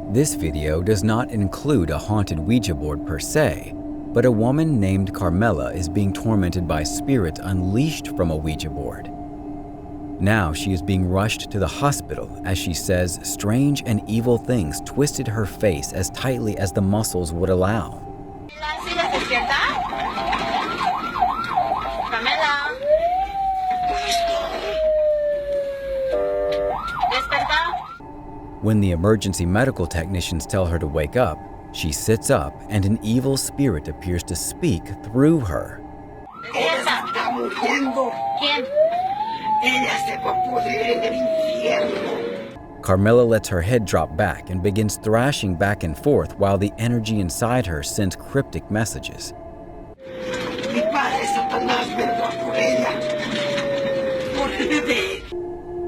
This video does not include a haunted Ouija board per se, but a woman named Carmela is being tormented by spirits unleashed from a Ouija board. Now she is being rushed to the hospital as she says strange and evil things twisted her face as tightly as the muscles would allow. When the emergency medical technicians tell her to wake up, she sits up and an evil spirit appears to speak through her. Carmela lets her head drop back and begins thrashing back and forth while the energy inside her sends cryptic messages.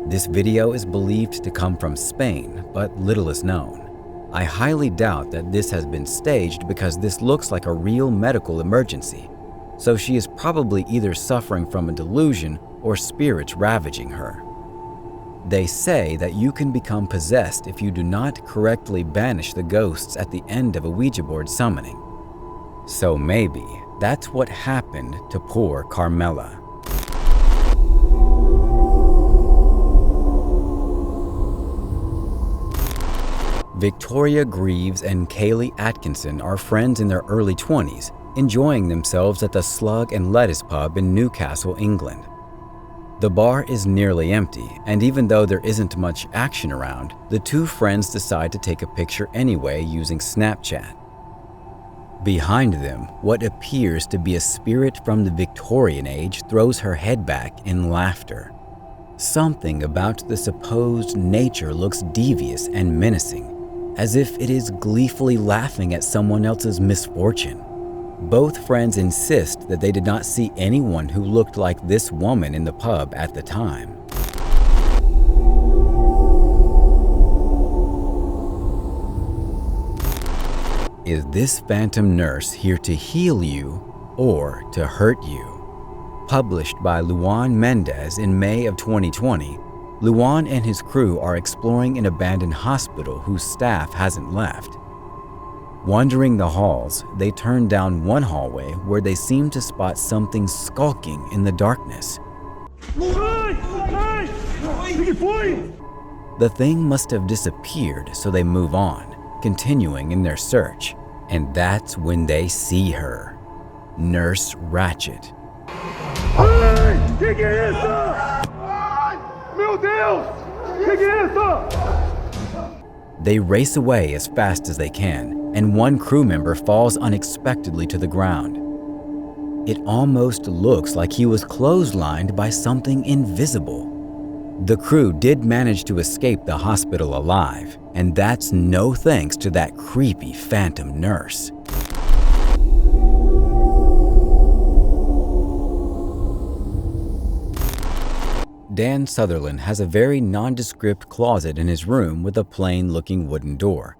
This video is believed to come from Spain, but little is known. I highly doubt that this has been staged because this looks like a real medical emergency, so she is probably either suffering from a delusion or spirits ravaging her. They say that you can become possessed if you do not correctly banish the ghosts at the end of a Ouija board summoning. So maybe that's what happened to poor Carmela. Victoria Greaves and Kaylee Atkinson are friends in their early 20s, enjoying themselves at the Slug and Lettuce pub in Newcastle, England. The bar is nearly empty, and even though there isn't much action around, the two friends decide to take a picture anyway using Snapchat. Behind them, what appears to be a spirit from the Victorian age throws her head back in laughter. Something about the supposed nature looks devious and menacing, as if it is gleefully laughing at someone else's misfortune. Both friends insist that they did not see anyone who looked like this woman in the pub at the time. Is this phantom nurse here to heal you or to hurt you? Published by Luan Mendez in May of 2020, Luan and his crew are exploring an abandoned hospital whose staff hasn't left. Wandering the halls, they turn down one hallway where they seem to spot something skulking in the darkness. The thing must have disappeared, so they move on, continuing in their search. And that's when they see her, Nurse Ratchet. They race away as fast as they can, and one crew member falls unexpectedly to the ground. It almost looks like he was clotheslined by something invisible. The crew did manage to escape the hospital alive, and that's no thanks to that creepy phantom nurse. Dan Sutherland has a very nondescript closet in his room with a plain-looking wooden door.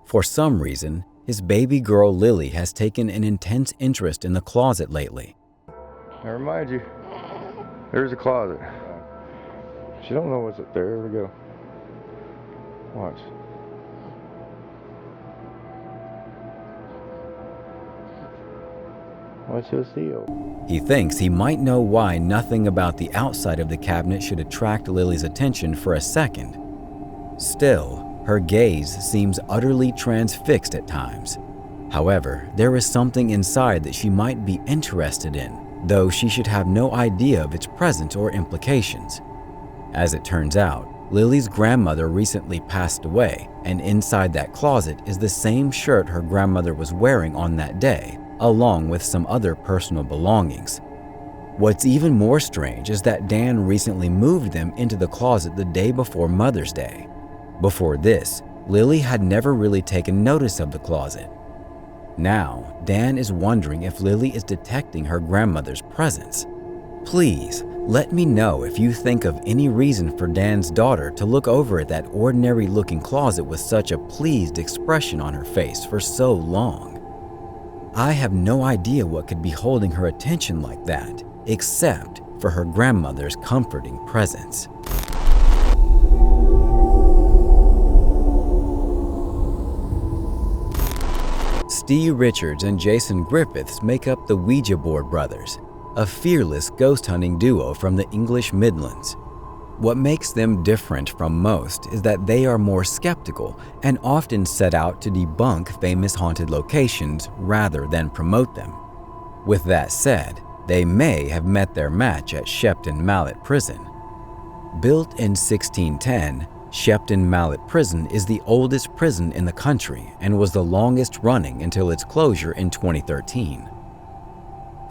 For some reason, his baby girl Lily has taken an intense interest in the closet lately. I remind you, there's a closet. She don't know what's up there. Here we go. Watch. What's your seal? He thinks he might know why nothing about the outside of the cabinet should attract Lily's attention for a second. Still, her gaze seems utterly transfixed at times. However, there is something inside that she might be interested in, though she should have no idea of its presence or implications. As it turns out, Lily's grandmother recently passed away, and inside that closet is the same shirt her grandmother was wearing on that day, along with some other personal belongings. What's even more strange is that Dan recently moved them into the closet the day before Mother's Day. Before this, Lily had never really taken notice of the closet. Now, Dan is wondering if Lily is detecting her grandmother's presence. Please, let me know if you think of any reason for Dan's daughter to look over at that ordinary-looking closet with such a pleased expression on her face for so long. I have no idea what could be holding her attention like that, except for her grandmother's comforting presence. Steve Richards and Jason Griffiths make up the Ouija Board Brothers, a fearless ghost hunting duo from the English Midlands. What makes them different from most is that they are more skeptical and often set out to debunk famous haunted locations rather than promote them. With that said, they may have met their match at Shepton Mallet Prison. Built in 1610, Shepton Mallet Prison is the oldest prison in the country and was the longest running until its closure in 2013.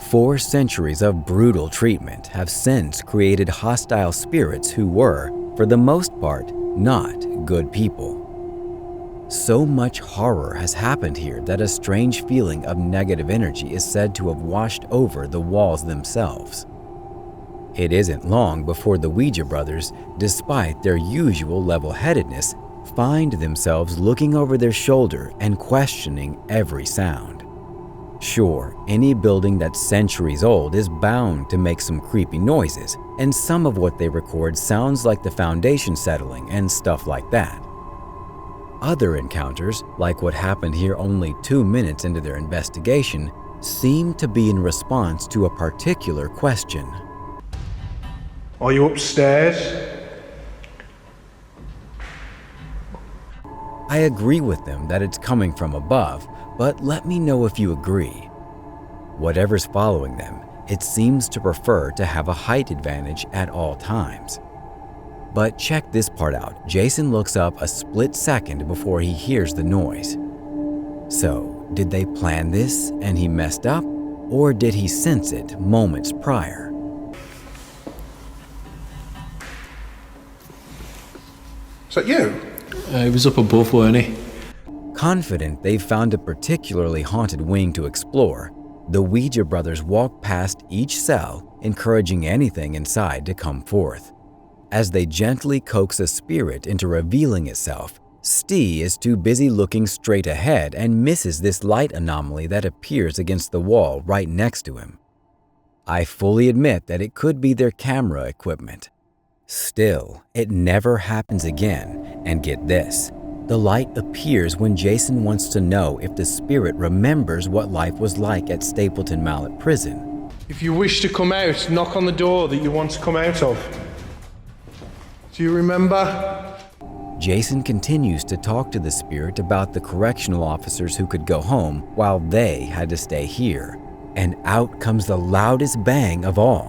4 centuries of brutal treatment have since created hostile spirits who were, for the most part, not good people. So much horror has happened here that a strange feeling of negative energy is said to have washed over the walls themselves. It isn't long before the Ouija brothers, despite their usual level-headedness, find themselves looking over their shoulder and questioning every sound. Sure, any building that's centuries old is bound to make some creepy noises, and some of what they record sounds like the foundation settling and stuff like that. Other encounters, like what happened here only 2 minutes into their investigation, seem to be in response to a particular question. Are you upstairs? I agree with them that it's coming from above, but let me know if you agree. Whatever's following them, it seems to prefer to have a height advantage at all times. But check this part out. Jason looks up a split second before he hears the noise. So, did they plan this and he messed up, or did he sense it moments prior? Is that you? He was up above, weren't he? Confident they've found a particularly haunted wing to explore, the Ouija brothers walk past each cell, encouraging anything inside to come forth. As they gently coax a spirit into revealing itself, Steve is too busy looking straight ahead and misses this light anomaly that appears against the wall right next to him. I fully admit that it could be their camera equipment. Still, it never happens again, and get this. The light appears when Jason wants to know if the spirit remembers what life was like at Stapleton Mallet Prison. If you wish to come out, knock on the door that you want to come out of. Do you remember? Jason continues to talk to the spirit about the correctional officers who could go home while they had to stay here. And out comes the loudest bang of all.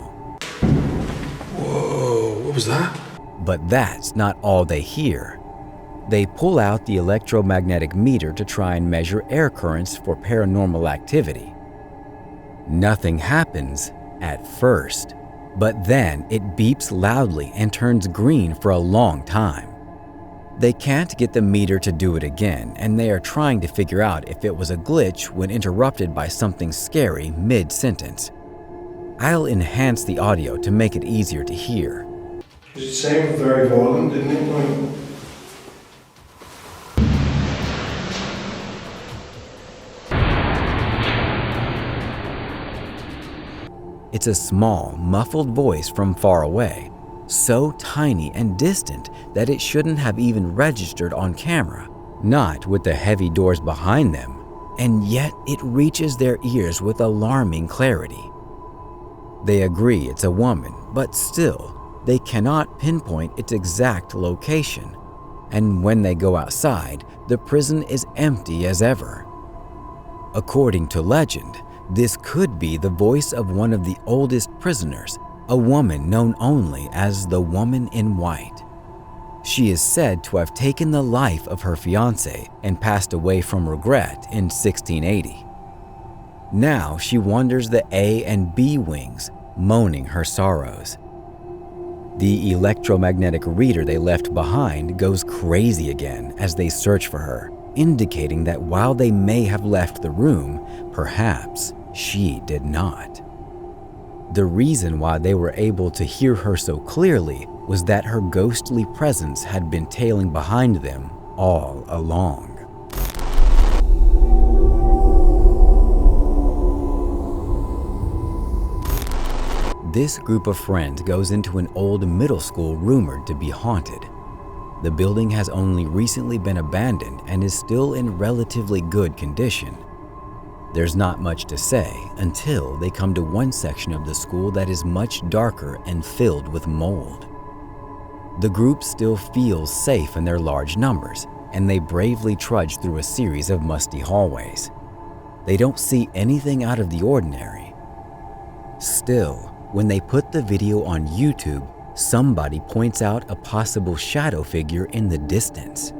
Whoa, what was that? But that's not all they hear. They pull out the electromagnetic meter to try and measure air currents for paranormal activity. Nothing happens at first, but then it beeps loudly and turns green for a long time. They can't get the meter to do it again, and they are trying to figure out if it was a glitch when interrupted by something scary mid-sentence. I'll enhance the audio to make it easier to hear. It sounded very violent, didn't it? It's a small, muffled voice from far away, so tiny and distant that it shouldn't have even registered on camera, not with the heavy doors behind them, and yet it reaches their ears with alarming clarity. They agree it's a woman, but still, they cannot pinpoint its exact location, and when they go outside, the prison is empty as ever. According to legend, this could be the voice of one of the oldest prisoners, a woman known only as the Woman in White. She is said to have taken the life of her fiancé and passed away from regret in 1680. Now she wanders the A and B wings, moaning her sorrows. The electromagnetic reader they left behind goes crazy again as they search for her, indicating that while they may have left the room, perhaps she did not. The reason why they were able to hear her so clearly was that her ghostly presence had been tailing behind them all along. This group of friends goes into an old middle school rumored to be haunted. The building has only recently been abandoned and is still in relatively good condition. There's not much to say until they come to one section of the school that is much darker and filled with mold. The group still feels safe in their large numbers, and they bravely trudge through a series of musty hallways. They don't see anything out of the ordinary. Still, when they put the video on YouTube, somebody points out a possible shadow figure in the distance.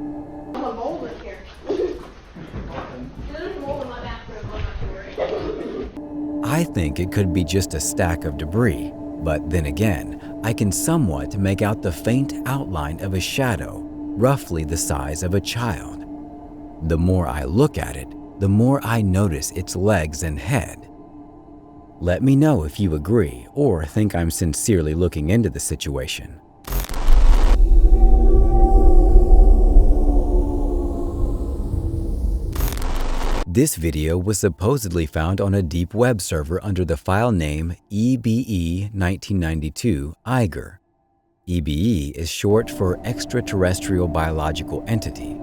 I think it could be just a stack of debris, but then again, I can somewhat make out the faint outline of a shadow, roughly the size of a child. The more I look at it, the more I notice its legs and head. Let me know if you agree or think I'm sincerely looking into the situation. This video was supposedly found on a deep web server under the file name EBE1992 Eiger. EBE is short for Extraterrestrial Biological Entity.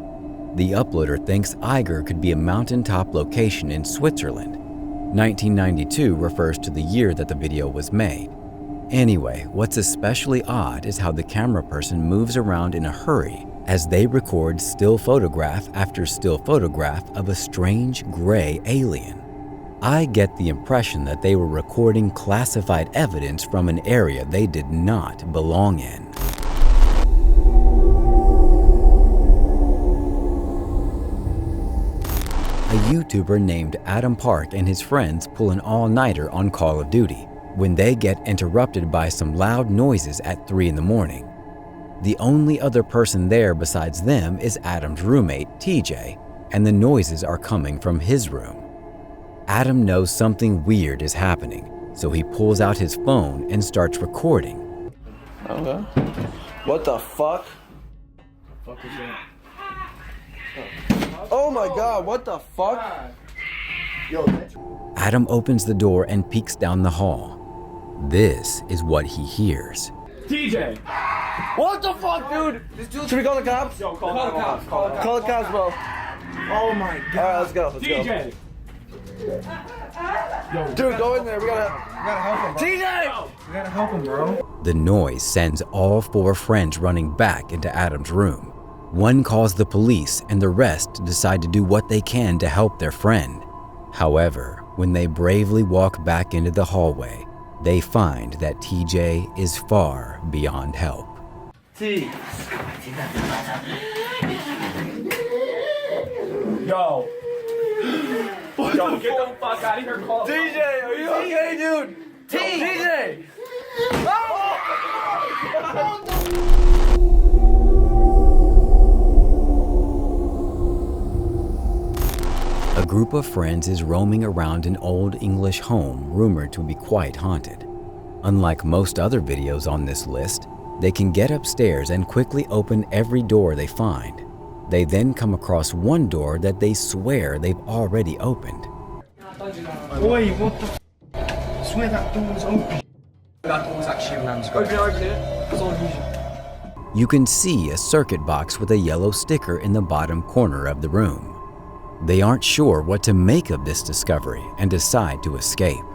The uploader thinks Eiger could be a mountaintop location in Switzerland. 1992 refers to the year that the video was made. Anyway, what's especially odd is how the camera person moves around in a hurry as they record still photograph after still photograph of a strange gray alien. I get the impression that they were recording classified evidence from an area they did not belong in. A YouTuber named Adam Park and his friends pull an all-nighter on Call of Duty when they get interrupted by some loud noises at 3 in the morning. The only other person there besides them is Adam's roommate, TJ, and the noises are coming from his room. Adam knows something weird is happening, so he pulls out his phone and starts recording. Okay. What the fuck? What the fuck is that? Oh my god, what the fuck? Adam opens the door and peeks down the hall. This is what he hears. TJ! What the fuck, dude? Should we call the cops? Yo, call the cops. Call the cops, bro. Oh my god. Alright, let's go. Let's TJ! go. Dude, go in there. We gotta help him, bro. TJ! We gotta help him, bro. The noise sends all 4 friends running back into Adam's room. One calls the police and the rest decide to do what they can to help their friend. However, when they bravely walk back into the hallway, they find that TJ is far beyond help. T. Yo! Yo, get the fuck out of here, call TJ, are you okay, dude? TJ! A group of friends is roaming around an old English home rumored to be quite haunted. Unlike most other videos on this list, they can get upstairs and quickly open every door they find. They then come across one door that they swear they've already opened. Oi, what the f***? I swear that door was open. That door's actually Open it. It's on you. You can see a circuit box with a yellow sticker in the bottom corner of the room. They aren't sure what to make of this discovery and decide to escape.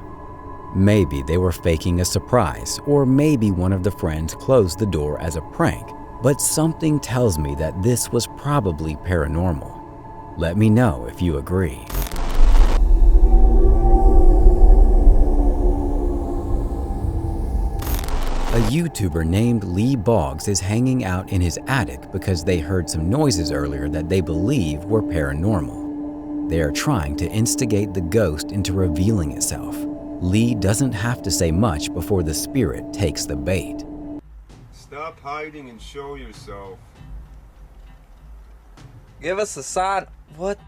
Maybe they were faking a surprise, or maybe one of the friends closed the door as a prank, but something tells me that this was probably paranormal. Let me know if you agree. A YouTuber named Lee Boggs is hanging out in his attic because they heard some noises earlier that they believe were paranormal. They are trying to instigate the ghost into revealing itself. Lee doesn't have to say much before the spirit takes the bait. Stop hiding and show yourself. Give us a sign. What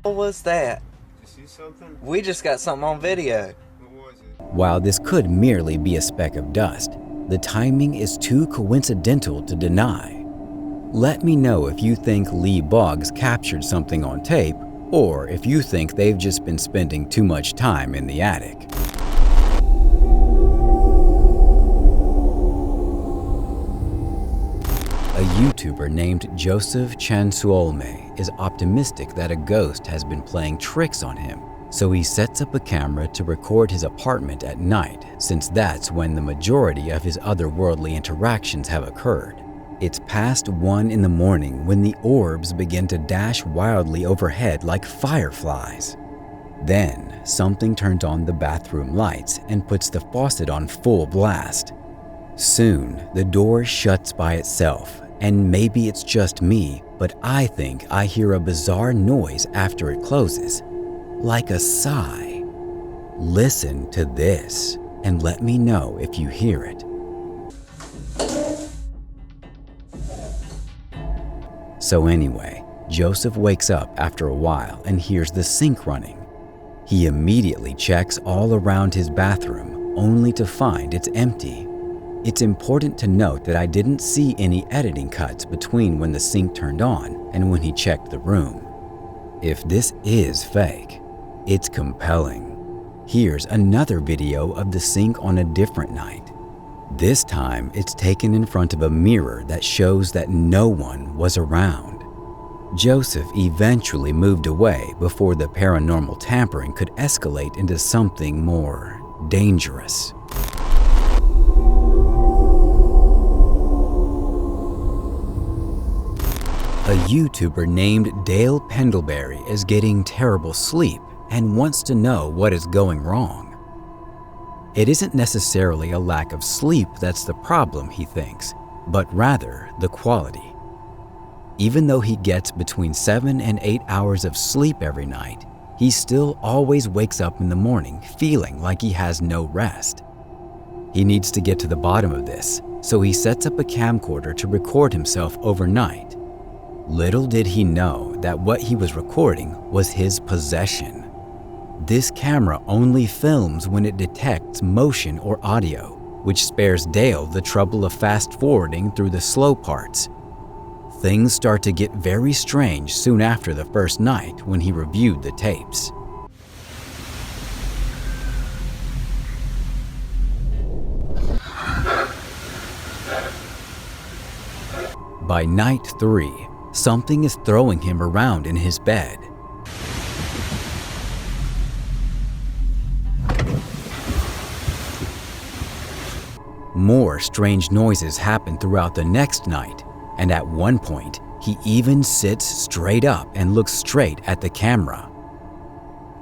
was that? Did you see something? We just got something on video. What was it? While this could merely be a speck of dust, the timing is too coincidental to deny. Let me know if you think Lee Boggs captured something on tape, or if you think they've just been spending too much time in the attic. A YouTuber named Joseph Chansuolme is optimistic that a ghost has been playing tricks on him, so he sets up a camera to record his apartment at night, since that's when the majority of his otherworldly interactions have occurred. It's past 1 in the morning when the orbs begin to dash wildly overhead like fireflies. Then, something turns on the bathroom lights and puts the faucet on full blast. Soon, the door shuts by itself, and maybe it's just me, but I think I hear a bizarre noise after it closes, like a sigh. Listen to this, and let me know if you hear it. So anyway, Joseph wakes up after a while and hears the sink running. He immediately checks all around his bathroom, only to find it's empty. It's important to note that I didn't see any editing cuts between when the sink turned on and when he checked the room. If this is fake, it's compelling. Here's another video of the sink on a different night. This time, it's taken in front of a mirror that shows that no one was around. Joseph eventually moved away before the paranormal tampering could escalate into something more dangerous. A YouTuber named Dale Pendlebury is getting terrible sleep and wants to know what is going wrong. It isn't necessarily a lack of sleep that's the problem, he thinks, but rather the quality. Even though he gets between 7 and 8 hours of sleep every night, he still always wakes up in the morning feeling like he has no rest. He needs to get to the bottom of this, so he sets up a camcorder to record himself overnight. Little did he know that what he was recording was his possession. This camera only films when it detects motion or audio, which spares Dale the trouble of fast-forwarding through the slow parts. Things start to get very strange soon after the first night when he reviewed the tapes. By night 3, something is throwing him around in his bed. More strange noises happen throughout the next night, and at one point, he even sits straight up and looks straight at the camera.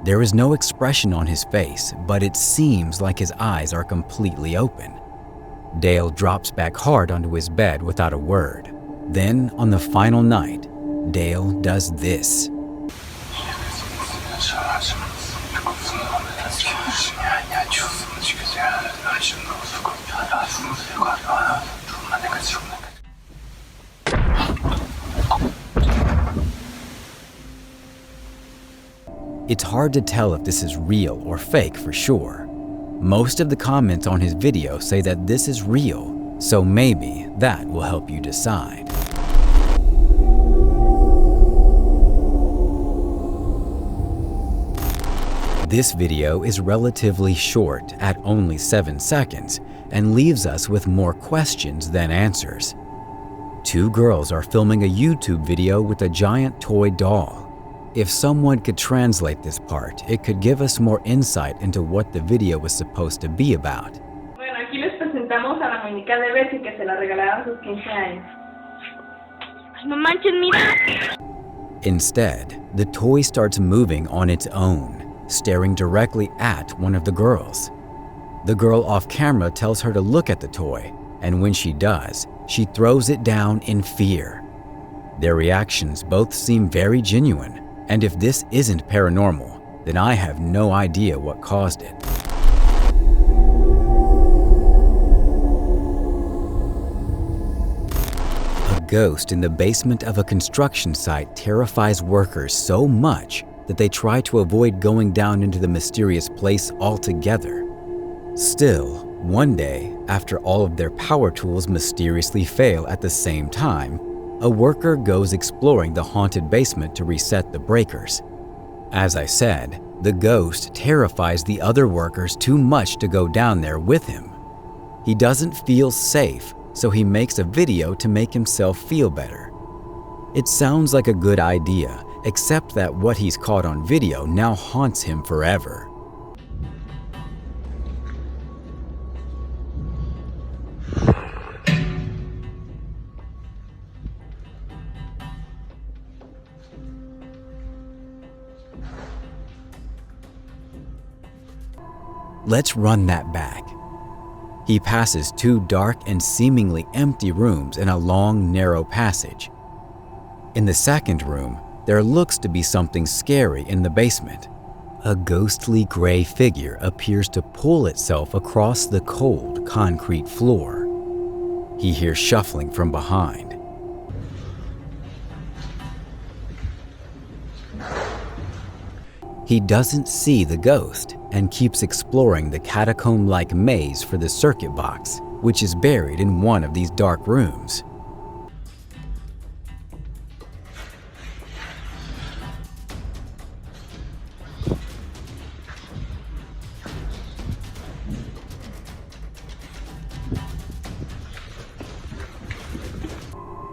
There is no expression on his face, but it seems like his eyes are completely open. Dale drops back hard onto his bed without a word. Then, on the final night, Dale does this. It's hard to tell if this is real or fake for sure. Most of the comments on his video say that this is real, so maybe that will help you decide. This video is relatively short at only 7 seconds and leaves us with more questions than answers. 2 girls are filming a YouTube video with a giant toy doll. If someone could translate this part, it could give us more insight into what the video was supposed to be about. Bueno, aquí les presentamos a la muñeca de Bessie que se la regalaron a sus 15 años. No manches, mira. Instead, the toy starts moving on its own, staring directly at one of the girls. The girl off camera tells her to look at the toy, and when she does, she throws it down in fear. Their reactions both seem very genuine, and if this isn't paranormal, then I have no idea what caused it. A ghost in the basement of a construction site terrifies workers so much that they try to avoid going down into the mysterious place altogether. Still, one day, after all of their power tools mysteriously fail at the same time, a worker goes exploring the haunted basement to reset the breakers. As I said, the ghost terrifies the other workers too much to go down there with him. He doesn't feel safe, so he makes a video to make himself feel better. It sounds like a good idea, except that what he's caught on video now haunts him forever. Let's run that back. He passes 2 dark and seemingly empty rooms in a long, narrow passage. In the second room, there looks to be something scary in the basement. A ghostly gray figure appears to pull itself across the cold concrete floor. He hears shuffling from behind. He doesn't see the ghost and keeps exploring the catacomb-like maze for the circuit box, which is buried in one of these dark rooms.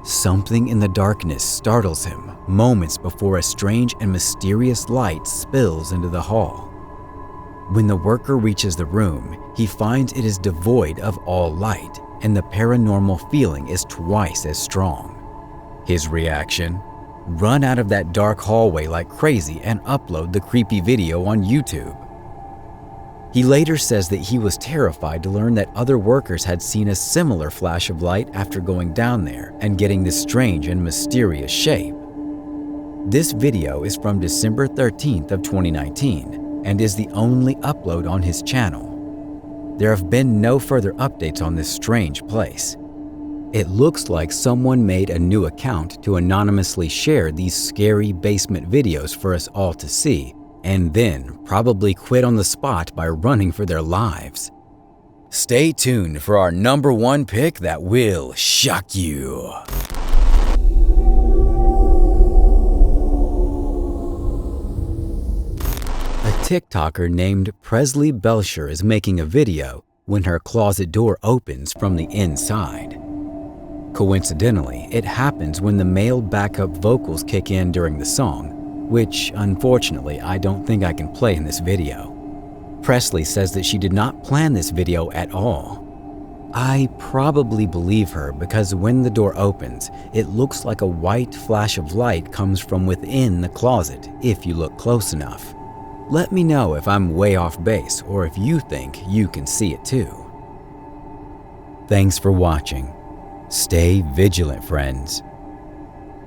Something in the darkness startles him moments before a strange and mysterious light spills into the hall. When the worker reaches the room, he finds it is devoid of all light, and the paranormal feeling is twice as strong. His reaction? Run out of that dark hallway like crazy and upload the creepy video on YouTube. He later says that he was terrified to learn that other workers had seen a similar flash of light after going down there and getting this strange and mysterious shape. This video is from December 13th of 2019 and is the only upload on his channel. There have been no further updates on this strange place. It looks like someone made a new account to anonymously share these scary basement videos for us all to see, and then probably quit on the spot by running for their lives. Stay tuned for our #1 pick that will shock you. A TikToker named Presley Belcher is making a video when her closet door opens from the inside. Coincidentally, it happens when the male backup vocals kick in during the song, which unfortunately I don't think I can play in this video. Presley says that she did not plan this video at all. I probably believe her because when the door opens, it looks like a white flash of light comes from within the closet if you look close enough. Let me know if I'm way off base or if you think you can see it too. Thanks for watching. Stay vigilant, friends.